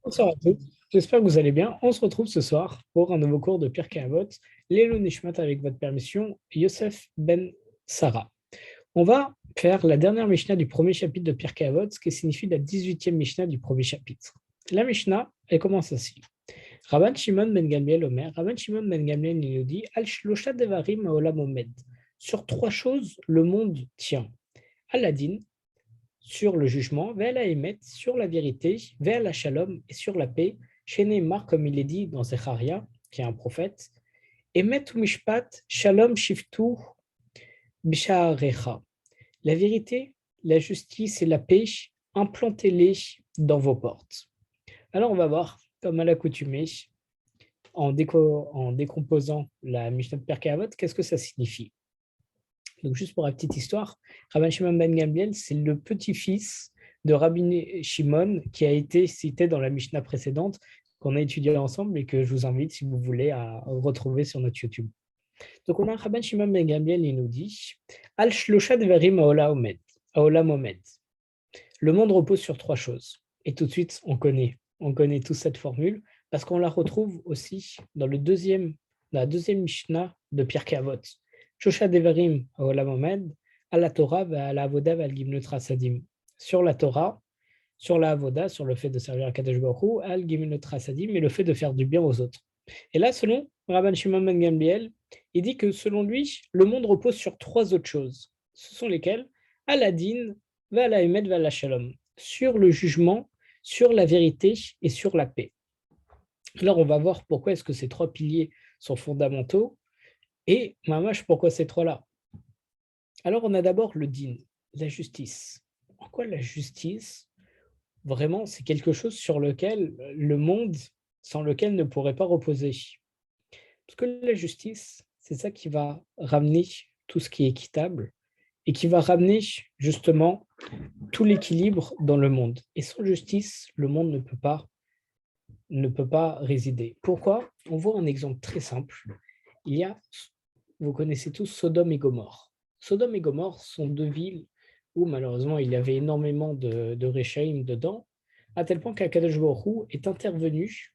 Bonsoir à tous, j'espère que vous allez bien. On se retrouve ce soir pour un nouveau cours de Pirkei Avot, Lélo Nishmat avec votre permission, Yosef Ben Sarah. On va faire la dernière Mishnah du premier chapitre de Pirkei Avot, ce qui signifie la 18e Mishnah du premier chapitre. La Mishnah, elle commence ainsi. Rabban Shimon Ben Gamliel Omer, Rabban Shimon Ben Gamliel il nous dit Al Shlosha Devarim Haolam Omed. Sur trois choses, le monde tient. Aladin, sur le jugement, vers la émet, sur la vérité, vers la shalom et sur la paix, chez Neymar, comme il est dit dans Zecharia, qui est un prophète, émet ou mishpat, shalom shiftu bishaarecha. La vérité, la justice et la paix, implantez-les dans vos portes. Alors on va voir, comme à l'accoutumée, en décomposant la Mishnah de Pirkei Avot, qu'est-ce que ça signifie. Donc, juste pour la petite histoire, Rabban Shimon Ben Gamliel, c'est le petit-fils de Rabbi Shimon qui a été cité dans la Mishnah précédente, qu'on a étudié ensemble et que je vous invite, si vous voulez, à retrouver sur notre YouTube. Donc, on a Rabban Shimon Ben Gamliel, il nous dit Al Shlosha Devarim Haolam Omed. Le monde repose sur trois choses. Et tout de suite, on connaît tous cette formule parce qu'on la retrouve aussi dans la deuxième Mishnah de Pirkei Avot. Shosha Devarim Haolam Omed, à la Torah, à la Avoda, à Gimlut Rasadim. Sur la Torah, sur la Avoda, sur le fait de servir à Kadosh Baruch Hu, al Gimlut Rasadim, et le fait de faire du bien aux autres. Et là, selon Rabban Shimon Ben Gamliel, il dit que selon lui, le monde repose sur trois autres choses. Ce sont lesquelles Aladin, Vala Emet, Vala Shalom. Sur le jugement, sur la vérité et sur la paix. Alors, on va voir pourquoi est-ce que ces trois piliers sont fondamentaux et, mamash, pourquoi ces trois-là. Alors, on a d'abord le din, la justice. En quoi la justice, vraiment, c'est quelque chose sur lequel le monde, sans lequel ne pourrait pas reposer. Parce que la justice, c'est ça qui va ramener tout ce qui est équitable et qui va ramener justement tout l'équilibre dans le monde. Et sans justice, le monde ne peut pas résider. Pourquoi? On voit un exemple très simple. Il y a, vous connaissez tous Sodome et Gomorre. Sodome et Gomorre sont deux villes où malheureusement il y avait énormément de Réchaïm dedans, à tel point qu'Akadosh Baruch Hu est intervenu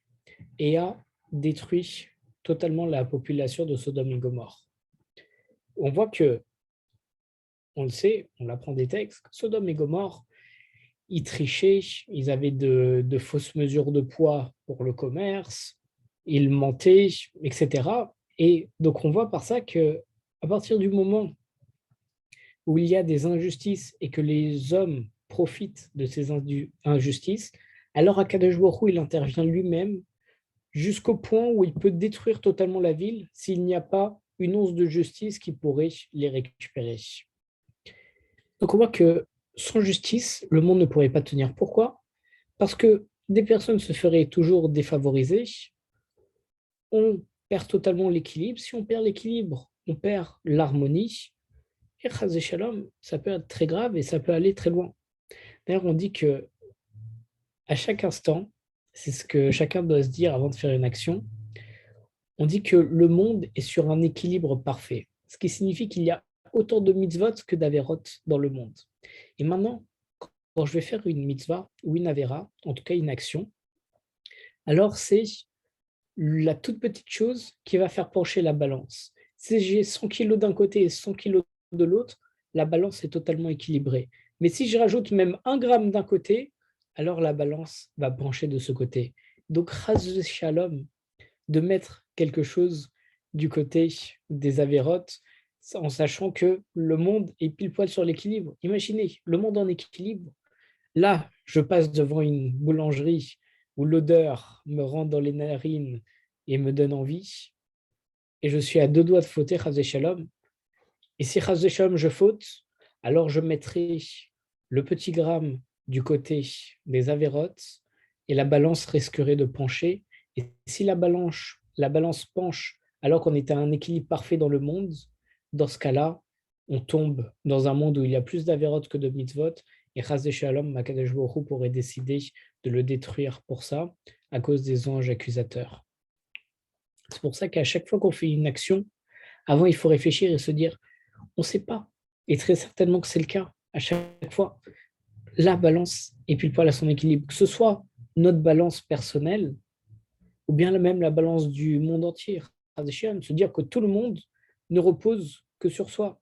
et a détruit totalement la population de Sodome et Gomorre. On voit que, on le sait, on l'apprend des textes, Sodome et Gomorre, ils trichaient, ils avaient de fausses mesures de poids pour le commerce, ils mentaient, etc. Et donc on voit par ça que à partir du moment où il y a des injustices et que les hommes profitent de ces injustices, alors Akadosh Baruch Hu, il intervient lui-même jusqu'au point où il peut détruire totalement la ville s'il n'y a pas une once de justice qui pourrait les récupérer. Donc on voit que sans justice, le monde ne pourrait pas tenir. Pourquoi? Parce que des personnes se feraient toujours défavorisées, on perd totalement l'équilibre. Si on perd l'équilibre, on perd l'harmonie. Et Chazé Shalom, ça peut être très grave et ça peut aller très loin. D'ailleurs, on dit que à chaque instant, c'est ce que chacun doit se dire avant de faire une action, on dit que le monde est sur un équilibre parfait, ce qui signifie qu'il y a autant de mitzvot que d'averot dans le monde. Et maintenant, quand je vais faire une mitzvah ou une avera, en tout cas une action, alors c'est la toute petite chose qui va faire pencher la balance. Si j'ai 100 kilos d'un côté et 100 kilos de l'autre, la balance est totalement équilibrée. Mais si je rajoute même 1 gramme d'un côté, alors la balance va pencher de ce côté. Donc, chas shalom, de mettre quelque chose du côté des avérotes, en sachant que le monde est pile poil sur l'équilibre. Imaginez, le monde en équilibre. Là, je passe devant une boulangerie où l'odeur me rentre dans les narines et me donne envie, et je suis à deux doigts de fauter, chas shalom. Et si chas shalom je faute, alors je mettrai le petit gramme du côté des avérotes et la balance risquerait de pencher. Et si la balance penche alors qu'on est à un équilibre parfait dans le monde, dans ce cas-là, on tombe dans un monde où il y a plus d'avérotes que de mitzvot, et chas shalom, Makadosh Baruch Hu pourrait décider de le détruire pour ça, à cause des anges accusateurs. C'est pour ça qu'à chaque fois qu'on fait une action, avant, il faut réfléchir et se dire, on ne sait pas. Et très certainement que c'est le cas. À chaque fois, la balance est pile poil à son équilibre. Que ce soit notre balance personnelle, ou bien même la balance du monde entier. Se dire que tout le monde ne repose que sur soi.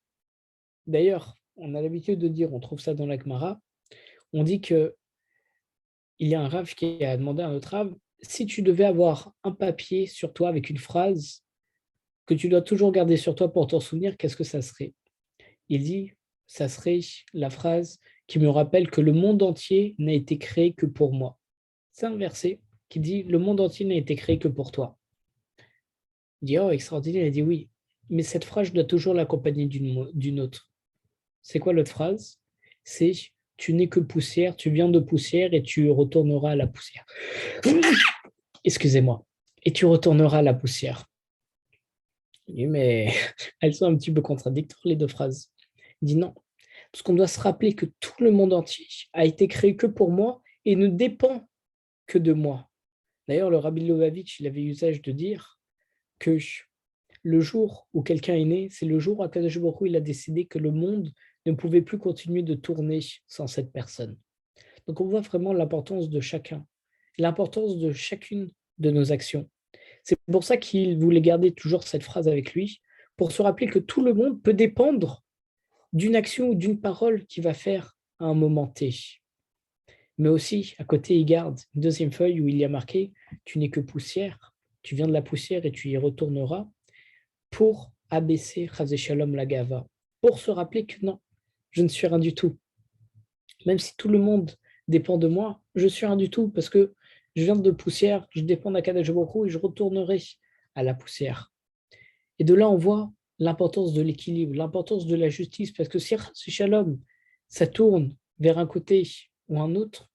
D'ailleurs, on a l'habitude de dire, on trouve ça dans la Gemara, on dit que il y a un Rav qui a demandé à un autre Rav, si tu devais avoir un papier sur toi avec une phrase que tu dois toujours garder sur toi pour t'en souvenir, qu'est-ce que ça serait? Il dit, ça serait la phrase qui me rappelle que le monde entier n'a été créé que pour moi. C'est un verset qui dit, le monde entier n'a été créé que pour toi. Il dit, oh, extraordinaire. Il dit, oui, mais cette phrase, je dois toujours l'accompagner d'une autre. C'est quoi l'autre phrase? C'est, tu n'es que poussière, tu viens de poussière et tu retourneras à la poussière. Excusez-moi. Et tu retourneras à la poussière. Oui, mais elles sont un petit peu contradictoires, les deux phrases. Il dit non, parce qu'on doit se rappeler que tout le monde entier a été créé que pour moi et ne dépend que de moi. D'ailleurs, le Rabbi Lovavitch, il avait usage de dire que le jour où quelqu'un est né, c'est le jour où Akadosh Baruch Hu, il a décidé que le monde ne pouvait plus continuer de tourner sans cette personne. Donc on voit vraiment l'importance de chacun, l'importance de chacune de nos actions. C'est pour ça qu'il voulait garder toujours cette phrase avec lui, pour se rappeler que tout le monde peut dépendre d'une action ou d'une parole qu'il va faire à un moment T. Mais aussi, à côté, il garde une deuxième feuille où il y a marqué « Tu n'es que poussière, tu viens de la poussière et tu y retourneras » pour abaisser Chazé Shalom la Gava, pour se rappeler que non, je ne suis rien du tout. Même si tout le monde dépend de moi, je suis rien du tout parce que je viens de poussière, je dépends d'Akadosh Baruch Hu et je retournerai à la poussière. Et de là, on voit l'importance de l'équilibre, l'importance de la justice, parce que si Shalom, ça tourne vers un côté ou un autre,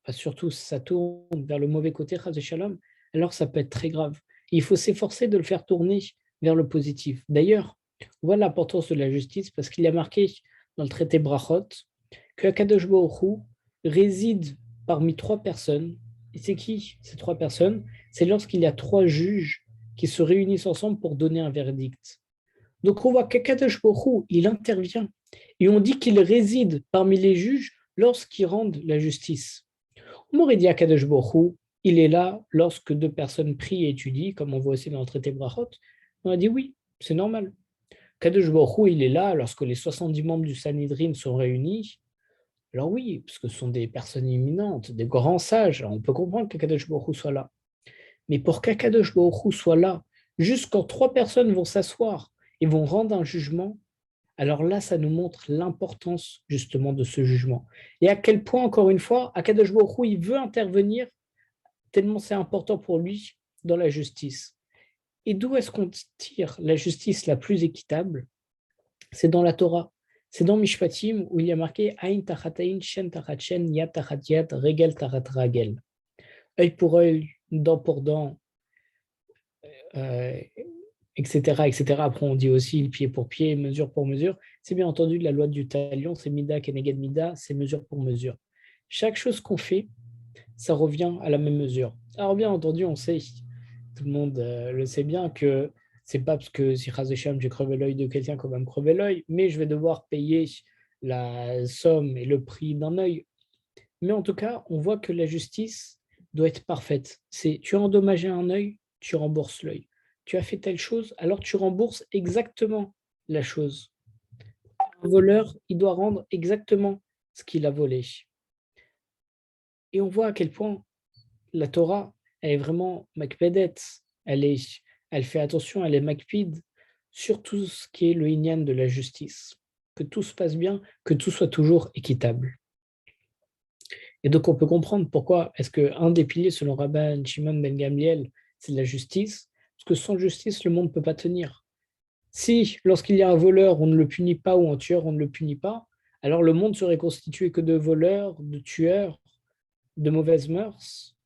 enfin, surtout si ça tourne vers le mauvais côté, Shalom, alors ça peut être très grave. Et il faut s'efforcer de le faire tourner vers le positif. D'ailleurs, on voit l'importance de la justice parce qu'il y a marqué dans le traité Brachot que Akadosh Baruch Hu réside parmi trois personnes. Et c'est qui ces trois personnes? C'est lorsqu'il y a trois juges qui se réunissent ensemble pour donner un verdict. Donc on voit qu'Akadosh Baruch Hu, il intervient. Et on dit qu'il réside parmi les juges lorsqu'ils rendent la justice. On m'aurait dit Akadosh Baruch Hu, il est là lorsque deux personnes prient et étudient, comme on voit aussi dans le traité Brachot. On a dit oui, c'est normal. Akadosh Baruch Hu, il est là lorsque les 70 membres du Sanhedrin sont réunis. Alors oui, parce que ce sont des personnes imminentes, des grands sages. Alors on peut comprendre qu'Akadosh Baruch Hu soit là. Mais pour qu'Akadosh Baruch Hu soit là, juste quand trois personnes vont s'asseoir et vont rendre un jugement, alors là, ça nous montre l'importance justement de ce jugement. Et à quel point, encore une fois, Akadosh Baruch Hu, il veut intervenir tellement c'est important pour lui dans la justice. Et d'où est-ce qu'on tire la justice la plus équitable? C'est dans la Torah. C'est dans Mishpatim où il y a marqué Ain tachatain, shen tachatchen, yad tachat yad, regel tachat ragel. Œil pour œil, dent pour dent, etc., etc. Après, on dit aussi pied pour pied, mesure pour mesure. C'est bien entendu la loi du talion, c'est mida keneged mida, c'est mesure pour mesure. Chaque chose qu'on fait, ça revient à la même mesure. Alors bien entendu, on sait, tout le monde le sait bien, que c'est pas parce que si Chazécham, j'ai crevé l'œil de quelqu'un qu'on va me crever l'œil, mais je vais devoir payer la somme et le prix d'un œil. Mais en tout cas, on voit que la justice doit être parfaite. C'est tu as endommagé un œil, tu rembourses l'œil. Tu as fait telle chose, alors tu rembourses exactement la chose. Un voleur, il doit rendre exactement ce qu'il a volé. Et on voit à quel point la Torah, elle est vraiment makpedet. Elle fait attention, elle est makpid sur tout ce qui est le inyan de la justice. Que tout se passe bien, que tout soit toujours équitable. Et donc, on peut comprendre pourquoi est-ce qu'un des piliers, selon Rabban Shimon ben Gamliel, c'est la justice, parce que sans justice, le monde ne peut pas tenir. Si, lorsqu'il y a un voleur, on ne le punit pas, ou un tueur, on ne le punit pas, alors le monde serait constitué que de voleurs, de tueurs, de mauvaises mœurs.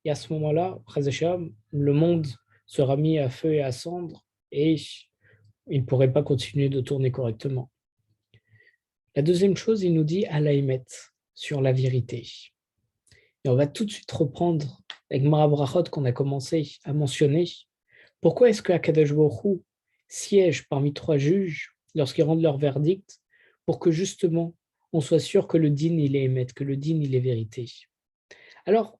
Et à ce moment-là, le monde sera mis à feu et à cendre, et il ne pourrait pas continuer de tourner correctement. La deuxième chose, il nous dit à l'Aïmet, sur la vérité. Et on va tout de suite reprendre avec Marabrachot qu'on a commencé à mentionner. Pourquoi est-ce que Akadosh Baruch Hu siège parmi trois juges lorsqu'ils rendent leur verdict pour que justement on soit sûr que le din il est émet, que le din il est vérité. Alors,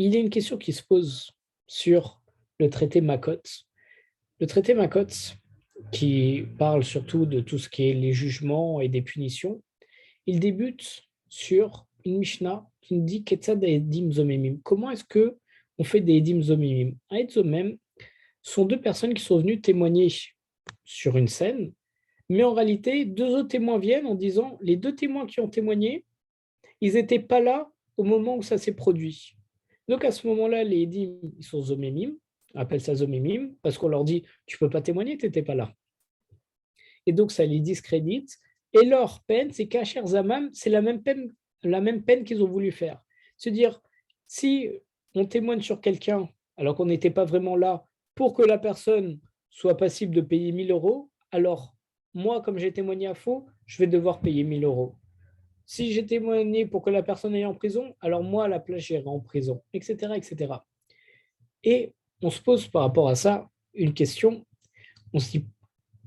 il y a une question qui se pose sur le traité Makot. Le traité Makot, qui parle surtout de tout ce qui est les jugements et des punitions, il débute sur une Mishnah qui nous dit Ketzad Edim Zomemim. Comment est-ce que on fait des Edim Zomemim? Un Zomem sont deux personnes qui sont venues témoigner sur une scène, mais en réalité, deux autres témoins viennent en disant les deux témoins qui ont témoigné, ils n'étaient pas là au moment où ça s'est produit. Donc à ce moment-là, les Edim, ils sont Zomemim, on appelle ça Zomemim, parce qu'on leur dit tu ne peux pas témoigner, tu n'étais pas là. Et donc ça les discrédite. Et leur peine, c'est Kacher Zamam, c'est la même peine qu'ils ont voulu faire. Se dire, si on témoigne sur quelqu'un alors qu'on n'était pas vraiment là pour que la personne soit passible de payer 1 000 euros, alors moi, comme j'ai témoigné à faux, je vais devoir payer 1 000 euros. Si j'ai témoigné pour que la personne aille en prison, alors moi, à la place, j'irai en prison, etc., etc. Et on se pose par rapport à ça une question. On se dit,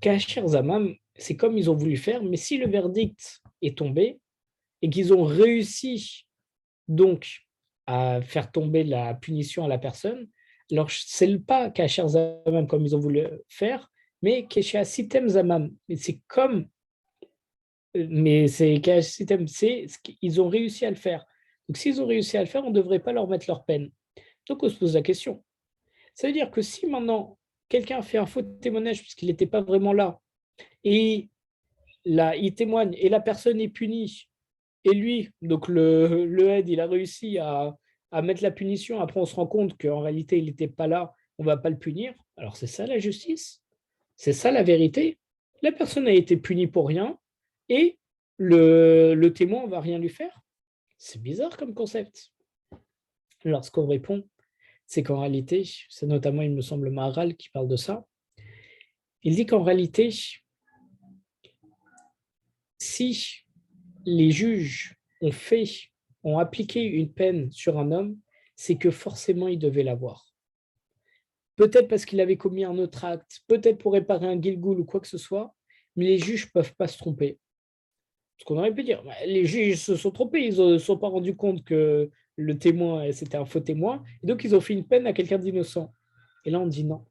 Kacher Zamam, c'est comme ils ont voulu faire, mais si le verdict est tombé et qu'ils ont réussi donc à faire tomber la punition à la personne, alors c'est pas Kacher Zamam comme ils ont voulu faire, mais Kesha Sitem Zamam. Mais c'est comme, mais c'est Kesha Sitem, c'est ils ont réussi à le faire. Donc s'ils ont réussi à le faire, on ne devrait pas leur mettre leur peine. Donc on se pose la question. Ça veut dire que si maintenant quelqu'un fait un faux témoignage puisqu'il n'était pas vraiment là, et là, il témoigne et la personne est punie. Et lui, donc le aide, il a réussi à mettre la punition. Après, on se rend compte qu'en réalité, il n'était pas là. On ne va pas le punir. Alors, c'est ça la justice. C'est ça la vérité. La personne a été punie pour rien et le témoin ne va rien lui faire. C'est bizarre comme concept. Alors, ce qu'on répond, c'est qu'en réalité, c'est notamment, il me semble, Maharal qui parle de ça. Il dit qu'en réalité, si les juges ont appliqué une peine sur un homme, c'est que forcément il devait l'avoir. Peut-être parce qu'il avait commis un autre acte, peut-être pour réparer un guilgoul ou quoi que ce soit, mais les juges ne peuvent pas se tromper. Ce qu'on aurait pu dire, les juges se sont trompés, ils ne se sont pas rendus compte que le témoin, c'était un faux témoin, et donc ils ont fait une peine à quelqu'un d'innocent. Et là, on dit non.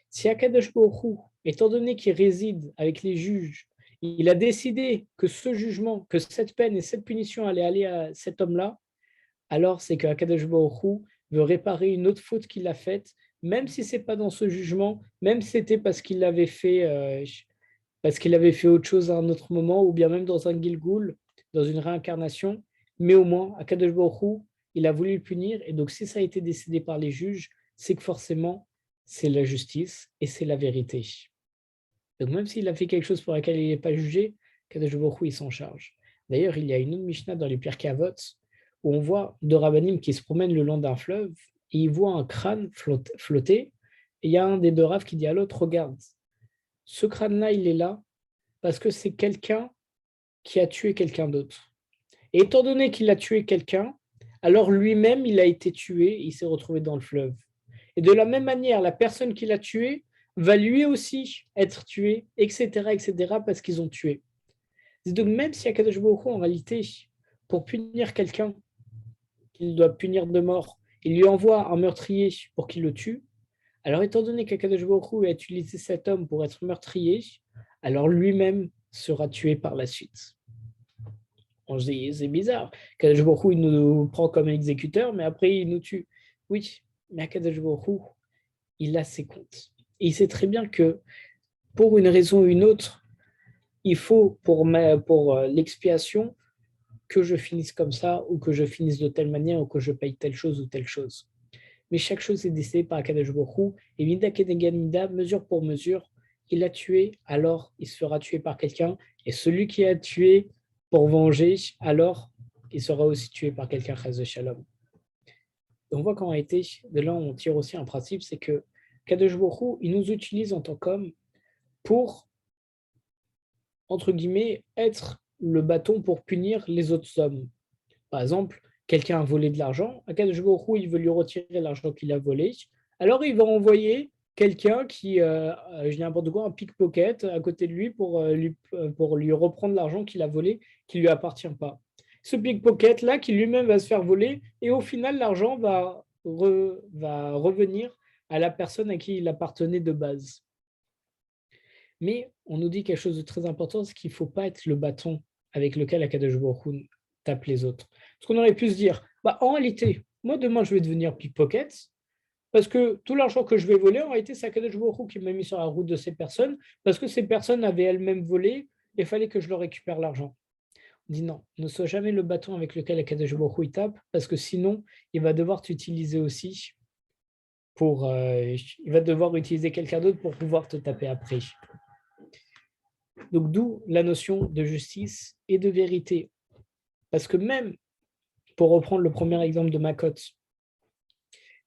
Si Akadosh Baruch Hu, étant donné qu'il réside avec les juges, il a décidé que ce jugement, que cette peine et cette punition allaient aller à cet homme-là, alors c'est que Akadosh Baruch Hu veut réparer une autre faute qu'il a faite, même si ce n'est pas dans ce jugement, même si c'était parce qu'il avait fait autre chose à un autre moment, ou bien même dans un Gilgul, dans une réincarnation, mais au moins, Akadosh Baruch Hu, il a voulu le punir, et donc si ça a été décidé par les juges, c'est que forcément, c'est la justice et c'est la vérité. Donc même s'il a fait quelque chose pour lequel il n'est pas jugé, Kadosh Baruch Hu, il s'en charge. D'ailleurs, il y a une autre Mishnah dans les Pirkei Avot où on voit deux rabbanim qui se promènent le long d'un fleuve et ils voient un crâne flotter. Et il y a un des deux raves qui dit à l'autre, regarde, ce crâne-là, il est là parce que c'est quelqu'un qui a tué quelqu'un d'autre. Et étant donné qu'il a tué quelqu'un, alors lui-même, il a été tué, il s'est retrouvé dans le fleuve. Et de la même manière, la personne qui l'a tué va lui aussi être tué, etc., etc., parce qu'ils ont tué. Donc même si Akadosh Baruch Hu, en réalité, pour punir quelqu'un qu'il doit punir de mort, il lui envoie un meurtrier pour qu'il le tue, alors étant donné qu'Akadosh Baruch Hu a utilisé cet homme pour être meurtrier, alors lui-même sera tué par la suite. On se dit, c'est bizarre. Akadosh Baruch Hu, il nous prend comme exécuteur, mais après, il nous tue. Oui, mais Akadosh Baruch Hu, il a ses comptes. Et il sait très bien que pour une raison ou une autre, il faut pour l'expiation que je finisse comme ça, ou que je finisse de telle manière, ou que je paye telle chose ou telle chose. Mais chaque chose est décidée par Akadosh Baruch Hu, et Mida Kenegan Mida, mesure pour mesure, il a tué, alors il se fera tuer par quelqu'un, et celui qui a tué pour venger, alors il sera aussi tué par quelqu'un, Chas de Shalom. On voit qu'en réalité, de là on tire aussi un principe, c'est que Kadosh Baruch Hu, il nous utilise en tant qu'homme pour, entre guillemets, être le bâton pour punir les autres hommes. Par exemple, quelqu'un a volé de l'argent, Kadosh Baruch Hu, il veut lui retirer l'argent qu'il a volé, alors il va envoyer quelqu'un qui, je dis n'importe quoi, un pickpocket à côté de lui pour lui reprendre l'argent qu'il a volé, qui ne lui appartient pas. Ce pickpocket-là, qui lui-même va se faire voler, et au final, l'argent va va revenir à la personne à qui il appartenait de base. Mais on nous dit quelque chose de très important, c'est qu'il ne faut pas être le bâton avec lequel Akadosh Baruch Hu tape les autres. Parce qu'on aurait pu se dire, bah, en réalité, moi demain je vais devenir pickpocket, parce que tout l'argent que je vais voler, en réalité, c'est Akadosh Baruch Hu qui m'a mis sur la route de ces personnes, parce que ces personnes avaient elles-mêmes volé, et il fallait que je leur récupère l'argent. On dit non, ne sois jamais le bâton avec lequel Akadosh Baruch Hu il tape, parce que sinon, il va devoir t'utiliser aussi il va devoir utiliser quelqu'un d'autre pour pouvoir te taper après. Donc d'où la notion de justice et de vérité. Parce que même, pour reprendre le premier exemple de Makot,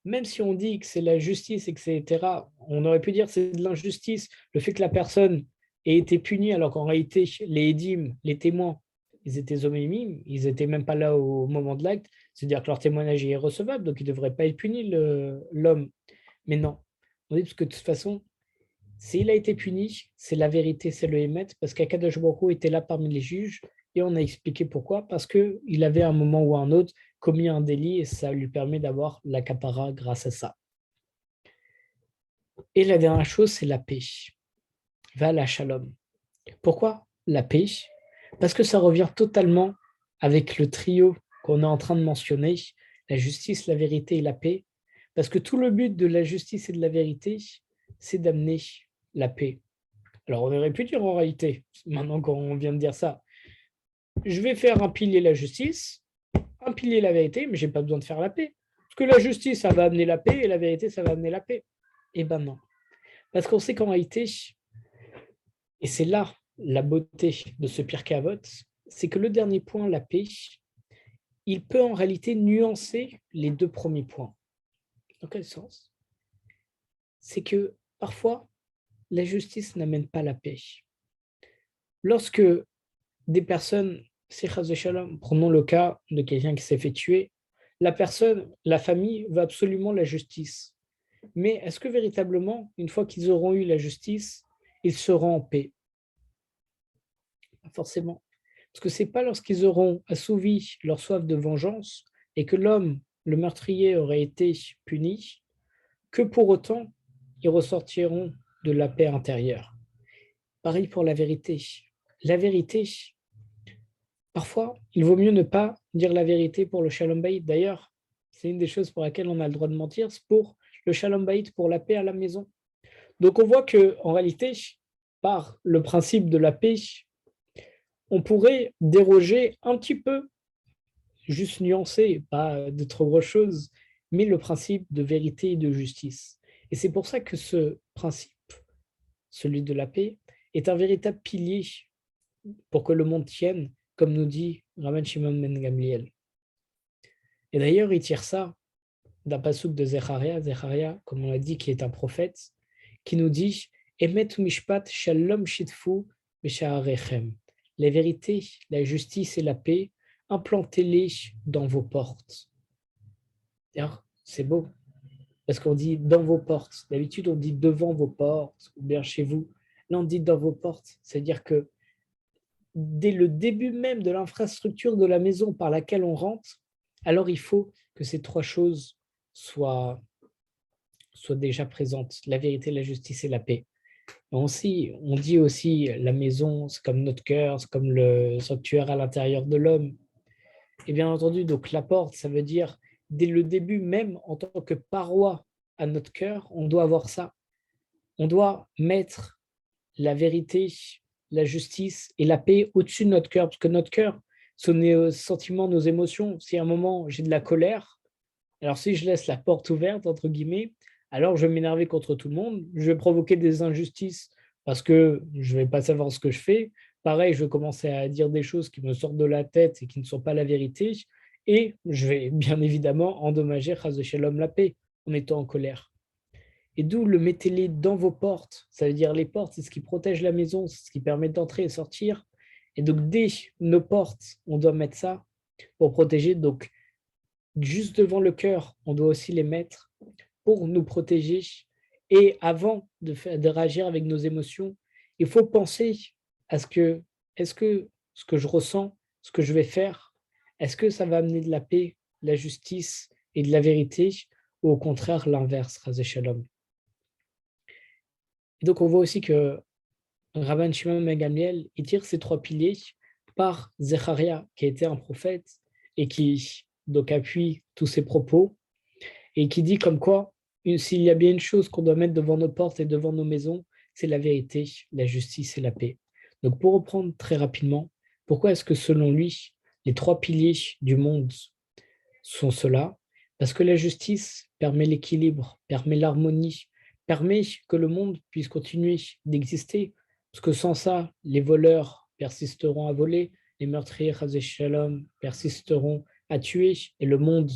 même si on dit que c'est la justice, etc., on aurait pu dire que c'est de l'injustice, le fait que la personne ait été punie alors qu'en réalité, les édimes, les témoins, ils étaient zomémimes, ils n'étaient même pas là au moment de l'acte, c'est-à-dire que leur témoignage est recevable, donc il ne devrait pas être puni, l'homme. Mais non, on dit parce que de toute façon, s'il a été puni, c'est la vérité, c'est le Hémet, parce qu'Akadosh Baruch Hu était là parmi les juges, et on a expliqué pourquoi, parce qu'il avait à un moment ou à un autre commis un délit, et ça lui permet d'avoir la capara grâce à ça. Et la dernière chose, c'est la paix. Va la shalom. Pourquoi la paix? Parce que ça revient totalement avec le trio qu'on est en train de mentionner, la justice, la vérité et la paix, parce que tout le but de la justice et de la vérité, c'est d'amener la paix. Alors, on aurait pu dire en réalité, maintenant qu'on vient de dire ça, je vais faire un pilier la justice, un pilier la vérité, mais je n'ai pas besoin de faire la paix. Parce que la justice, ça va amener la paix, et la vérité, ça va amener la paix. Eh ben non. Parce qu'on sait qu'en réalité, et c'est là la beauté de ce Pirkei Avot, c'est que le dernier point, la paix, il peut en réalité nuancer les deux premiers points. Dans quel sens? C'est que parfois, la justice n'amène pas la paix. Lorsque des personnes, prenons le cas de quelqu'un qui s'est fait tuer, la personne, la famille veut absolument la justice. Mais est-ce que véritablement, une fois qu'ils auront eu la justice, ils seront en paix? Pas forcément. Parce que ce n'est pas lorsqu'ils auront assouvi leur soif de vengeance et que l'homme, le meurtrier, aurait été puni, que pour autant, ils ressortiront de la paix intérieure. Pareil pour la vérité. La vérité, parfois, il vaut mieux ne pas dire la vérité pour le shalom bayit. D'ailleurs, c'est une des choses pour laquelle on a le droit de mentir, c'est pour le shalom bayit, pour la paix à la maison. Donc on voit que en réalité, par le principe de la paix, on pourrait déroger un petit peu, juste nuancer, pas de trop grosses choses, mais le principe de vérité et de justice. Et c'est pour ça que ce principe, celui de la paix, est un véritable pilier pour que le monde tienne, comme nous dit Rabban Shimon ben Gamliel. Et d'ailleurs, il tire ça d'un passouk de Zecharia, comme on l'a dit, qui est un prophète, qui nous dit Emet mishpat shalom shitfu b'sha'arechem. La vérité, la justice et la paix, implantez-les dans vos portes. D'ailleurs, c'est beau, parce qu'on dit dans vos portes. D'habitude, on dit devant vos portes, ou bien chez vous. Là, on dit dans vos portes. C'est-à-dire que dès le début même de l'infrastructure de la maison par laquelle on rentre, alors il faut que ces trois choses soient déjà présentes, la vérité, la justice et la paix. On dit aussi la maison, c'est comme notre cœur, c'est comme le sanctuaire à l'intérieur de l'homme. Et bien entendu, donc la porte, ça veut dire dès le début, même en tant que paroi à notre cœur, on doit avoir ça. On doit mettre la vérité, la justice et la paix au-dessus de notre cœur, parce que notre cœur, ce sont nos sentiments, nos émotions. Si à un moment j'ai de la colère, alors si je laisse la porte ouverte, entre guillemets, alors je vais m'énerver contre tout le monde, je vais provoquer des injustices parce que je ne vais pas savoir ce que je fais. Pareil, je vais commencer à dire des choses qui me sortent de la tête et qui ne sont pas la vérité. Et je vais bien évidemment endommager Chas de Shalom la paix en étant en colère. Et d'où le mettez-les dans vos portes. Ça veut dire les portes, c'est ce qui protège la maison, c'est ce qui permet d'entrer et sortir. Et donc dès nos portes, on doit mettre ça pour protéger. Donc juste devant le cœur, on doit aussi les mettre pour nous protéger. Et avant de réagir avec nos émotions, il faut penser à est-ce que ce que je ressens, ce que je vais faire, est-ce que ça va amener de la paix, de la justice et de la vérité, ou au contraire l'inverse, Chas Shalom. Et donc on voit aussi que Rabban Shimon ben Gamliel, il tire ces trois piliers par Zecharia, qui était un prophète et qui donc appuie tous ses propos et qui dit comme quoi, s'il y a bien une chose qu'on doit mettre devant nos portes et devant nos maisons, c'est la vérité, la justice et la paix. Donc pour reprendre très rapidement, pourquoi est-ce que selon lui, les trois piliers du monde sont ceux-là? Parce que la justice permet l'équilibre, permet l'harmonie, permet que le monde puisse continuer d'exister. Parce que sans ça, les voleurs persisteront à voler, les meurtriers, Chazé Shalom, persisteront à tuer, et le monde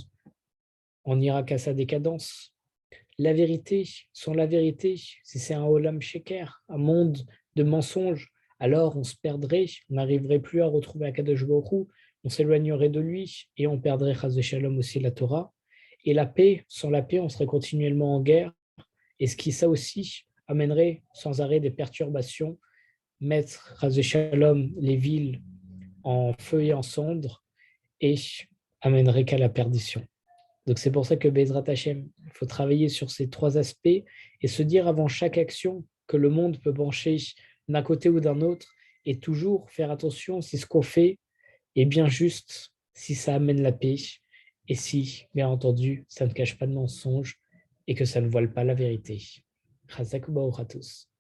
en ira qu'à sa décadence. La vérité, sans la vérité, si c'est un olam sheker, un monde de mensonges, alors on se perdrait, on n'arriverait plus à retrouver Akadosh Baruch Hu, on s'éloignerait de lui et on perdrait Chas Shalom aussi la Torah. Et la paix, sans la paix, on serait continuellement en guerre. Et ce qui, ça aussi, amènerait sans arrêt des perturbations, mettre Chas Shalom les villes en feu et en cendres et amènerait qu'à la perdition. Donc c'est pour ça que Bezrat Hashem, il faut travailler sur ces trois aspects et se dire avant chaque action que le monde peut pencher d'un côté ou d'un autre et toujours faire attention si ce qu'on fait est bien juste, si ça amène la paix et si, bien entendu, ça ne cache pas de mensonge et que ça ne voile pas la vérité. Chazak U'Baruch à tous.